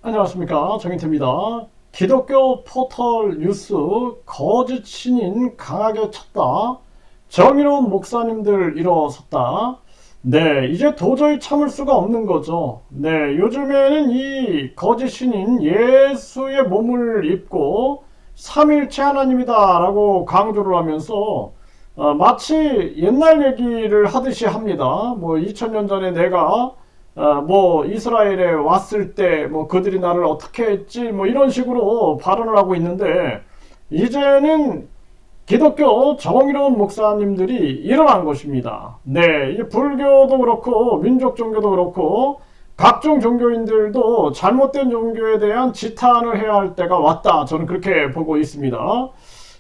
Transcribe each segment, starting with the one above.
안녕하십니까, 정인태입니다. 기독교 포털 뉴스 거짓 신인 강하게 쳤다. 정의로운 목사님들 일어섰다. 네, 이제 도저히 참을 수가 없는 거죠. 네, 요즘에는 이 거짓 신인 예수의 몸을 입고 삼일체 하나님이다 라고 강조를 하면서 마치 옛날 얘기를 하듯이 합니다. 뭐 2000년 전에 내가 뭐 이스라엘에 왔을 때 뭐 그들이 나를 어떻게 했지 뭐 이런 식으로 발언을 하고 있는데, 이제는 기독교 정의로운 목사님들이 일어난 것입니다. 네, 이 불교도 그렇고 민족 종교도 그렇고 각종 종교인들도 잘못된 종교에 대한 지탄을 해야 할 때가 왔다, 저는 그렇게 보고 있습니다.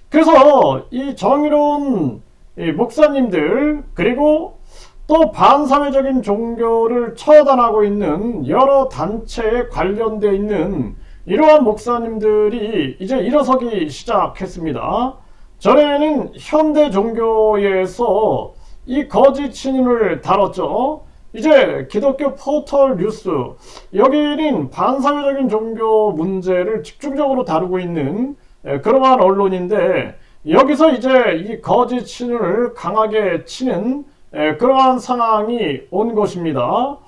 그래서 이 정의로운 이 목사님들, 그리고 또 반사회적인 종교를 처단하고 있는 여러 단체에 관련되어 있는 이러한 목사님들이 이제 일어서기 시작했습니다. 전에는 현대 종교에서 이 거짓 신임을 다뤘죠. 이제 기독교 포털 뉴스, 여기는 반사회적인 종교 문제를 집중적으로 다루고 있는 그러한 언론인데, 여기서 이제 이 거짓 신을 강하게 치는 그러한 상황이 온 것입니다.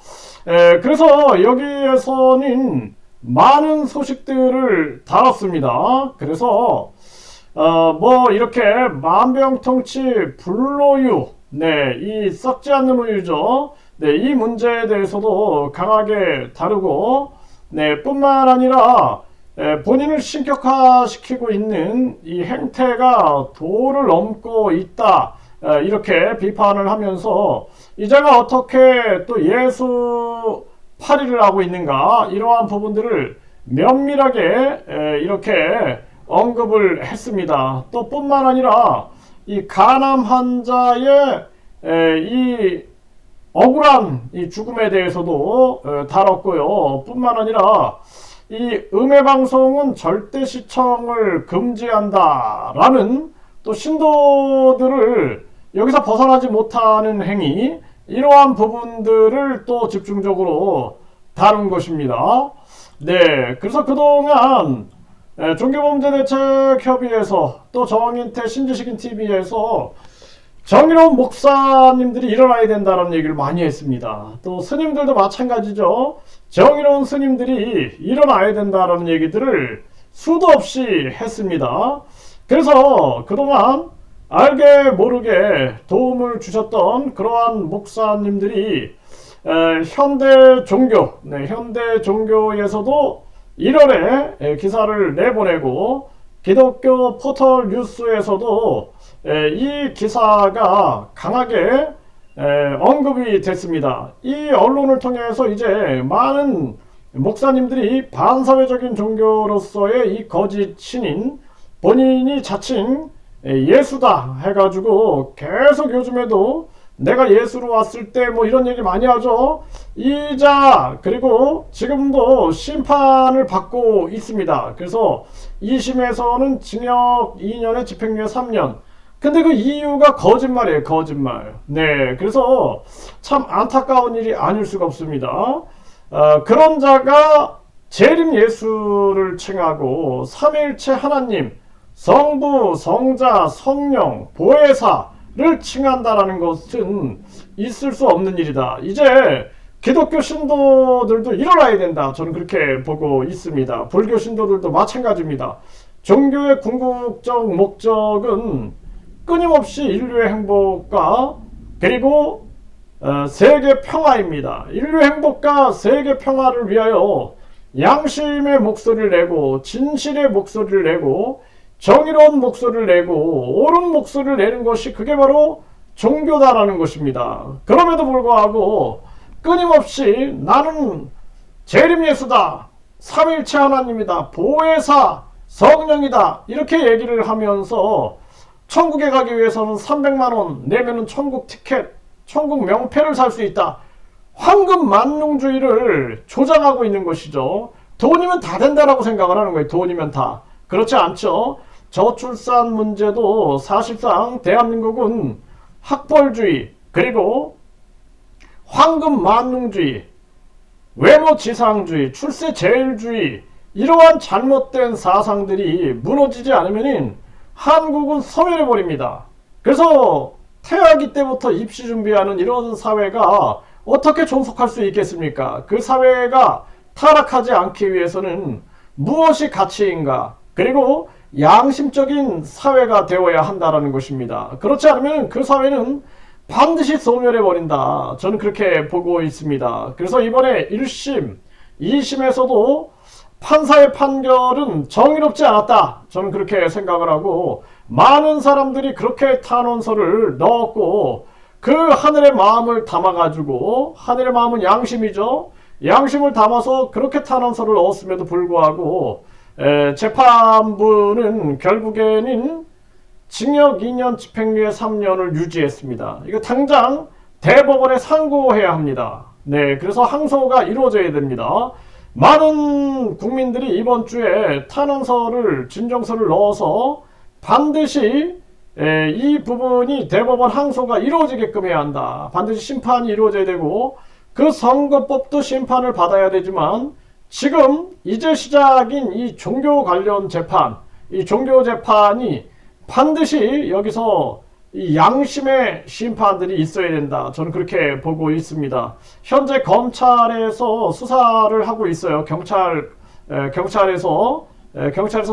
그래서 여기에서는 많은 소식들을 다뤘습니다. 그래서 뭐 이렇게 만병통치 불로유, 네, 이 썩지 않는 우유죠. 네, 이 문제에 대해서도 강하게 다루고, 네, 뿐만 아니라 본인을 신격화시키고 있는 이 행태가 도를 넘고 있다, 이렇게 비판을 하면서 이제가 어떻게 또 예수 파리를 하고 있는가, 이러한 부분들을 면밀하게 이렇게 언급을 했습니다. 또 뿐만 아니라 이 간암 환자의 이 억울한 이 죽음에 대해서도 다뤘고요. 뿐만 아니라 이 음해방송은 절대 시청을 금지한다라는 또 신도들을 여기서 벗어나지 못하는 행위, 이러한 부분들을 또 집중적으로 다룬 것입니다. 네, 그래서 그동안 종교범죄대책협의회에서 또 정인태 신지식인 TV에서 정의로운 목사님들이 일어나야 된다는 얘기를 많이 했습니다. 또 스님들도 마찬가지죠. 정의로운 스님들이 일어나야 된다는 얘기들을 수도 없이 했습니다. 그래서 그동안 알게 모르게 도움을 주셨던 그러한 목사님들이 현대 종교, 네, 현대 종교에서도 1월에 기사를 내보내고, 기독교 포털 뉴스에서도 이 기사가 강하게 언급이 됐습니다. 이 언론을 통해서 이제 많은 목사님들이 반사회적인 종교로서의 이 거짓 신인, 본인이 자칭 예수다 해가지고 계속 요즘에도 내가 예수로 왔을 때 뭐 이런 얘기 많이 하죠. 이자 그리고 지금도 심판을 받고 있습니다. 그래서 2심에서는 징역 2년에 집행유예 3년. 근데 그 이유가 거짓말이에요, 거짓말. 네, 그래서 참 안타까운 일이 아닐 수가 없습니다. 그런 자가 재림 예수를 칭하고 삼위일체 하나님, 성부, 성자, 성령, 보혜사를 칭한다라는 것은 있을 수 없는 일이다. 이제 기독교 신도들도 일어나야 된다, 저는 그렇게 보고 있습니다. 불교 신도들도 마찬가지입니다. 종교의 궁극적 목적은 끊임없이 인류의 행복과 그리고 세계 평화입니다. 인류 행복과 세계 평화를 위하여 양심의 목소리를 내고 진실의 목소리를 내고 정의로운 목소리를 내고 옳은 목소리를 내는 것이, 그게 바로 종교다라는 것입니다. 그럼에도 불구하고 끊임없이 나는 재림 예수다, 삼일체 하나님이다, 보혜사, 성령이다, 이렇게 얘기를 하면서 천국에 가기 위해서는 300만원 내면은 천국 티켓, 천국 명패를 살 수 있다, 황금 만능주의를 조장하고 있는 것이죠. 돈이면 다 된다라고 생각을 하는 거예요. 돈이면 다. 그렇지 않죠. 저출산 문제도 사실상 대한민국은 학벌주의, 그리고 황금 만능주의, 외모 지상주의, 출세 제일주의, 이러한 잘못된 사상들이 무너지지 않으면 한국은 소멸해 버립니다. 그래서 태아기 때부터 입시 준비하는 이런 사회가 어떻게 존속할 수 있겠습니까? 그 사회가 타락하지 않기 위해서는 무엇이 가치인가? 그리고 양심적인 사회가 되어야 한다는 것입니다. 그렇지 않으면 그 사회는 반드시 소멸해 버린다. 저는 그렇게 보고 있습니다. 그래서 이번에 1심, 2심에서도 판사의 판결은 정의롭지 않았다. 저는 그렇게 생각을 하고, 많은 사람들이 그렇게 탄원서를 넣었고, 그 하늘의 마음을 담아가지고, 하늘의 마음은 양심이죠. 양심을 담아서 그렇게 탄원서를 넣었음에도 불구하고 재판부는 결국에는 징역 2년 집행유예 3년을 유지했습니다. 이거 당장 대법원에 상고해야 합니다. 네, 그래서 항소가 이루어져야 됩니다. 많은 국민들이 이번 주에 탄원서를, 진정서를 넣어서 반드시 이 부분이 대법원 항소가 이루어지게끔 해야 한다. 반드시 심판이 이루어져야 되고, 그 선거법도 심판을 받아야 되지만, 지금 이제 시작인 이 종교 관련 재판, 이 종교 재판이 반드시 여기서 이 양심의 심판들이 있어야 된다. 저는 그렇게 보고 있습니다. 현재 검찰에서 수사를 하고 있어요. 경찰에서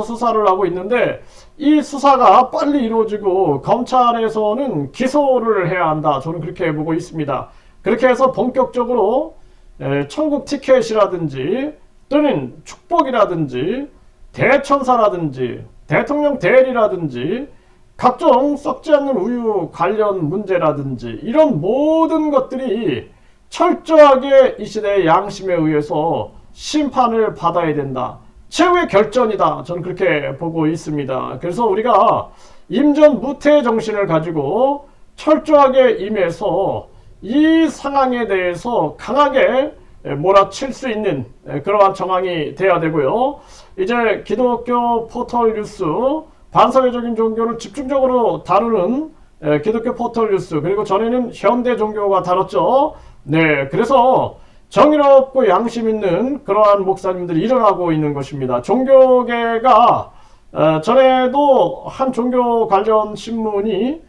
수사를 하고 있는데, 이 수사가 빨리 이루어지고 검찰에서는 기소를 해야 한다. 저는 그렇게 보고 있습니다. 그렇게 해서 본격적으로 천국 티켓이라든지 또는 축복이라든지 대천사라든지 대통령 대리라든지 각종 썩지 않는 우유 관련 문제라든지 이런 모든 것들이 철저하게 이 시대의 양심에 의해서 심판을 받아야 된다. 최후의 결전이다. 저는 그렇게 보고 있습니다. 그래서 우리가 임전무태 정신을 가지고 철저하게 임해서 이 상황에 대해서 강하게 몰아칠 수 있는 그러한 정황이 돼야 되고요. 이제 기독교 포털 뉴스, 반사회적인 종교를 집중적으로 다루는 기독교 포털 뉴스, 그리고 전에는 현대 종교가 다뤘죠. 네, 그래서 정의롭고 양심 있는 그러한 목사님들이 일어나고 있는 것입니다. 종교계가 전에도 한 종교 관련 신문이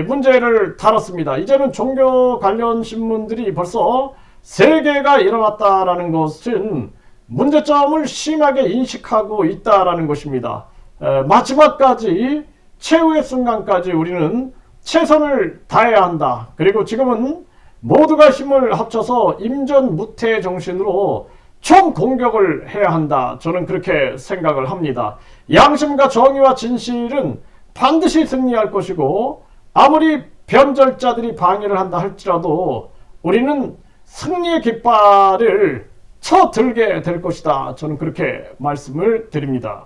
문제를 다뤘습니다. 이제는 종교 관련 신문들이 벌써 3개가 일어났다라는 것은 문제점을 심하게 인식하고 있다라는 것입니다. 마지막까지, 최후의 순간까지 우리는 최선을 다해야 한다. 그리고 지금은 모두가 힘을 합쳐서 임전무태 정신으로 총공격을 해야 한다. 저는 그렇게 생각을 합니다. 양심과 정의와 진실은 반드시 승리할 것이고, 아무리 변절자들이 방해를 한다 할지라도 우리는 승리의 깃발을 쳐들게 될 것이다. 저는 그렇게 말씀을 드립니다.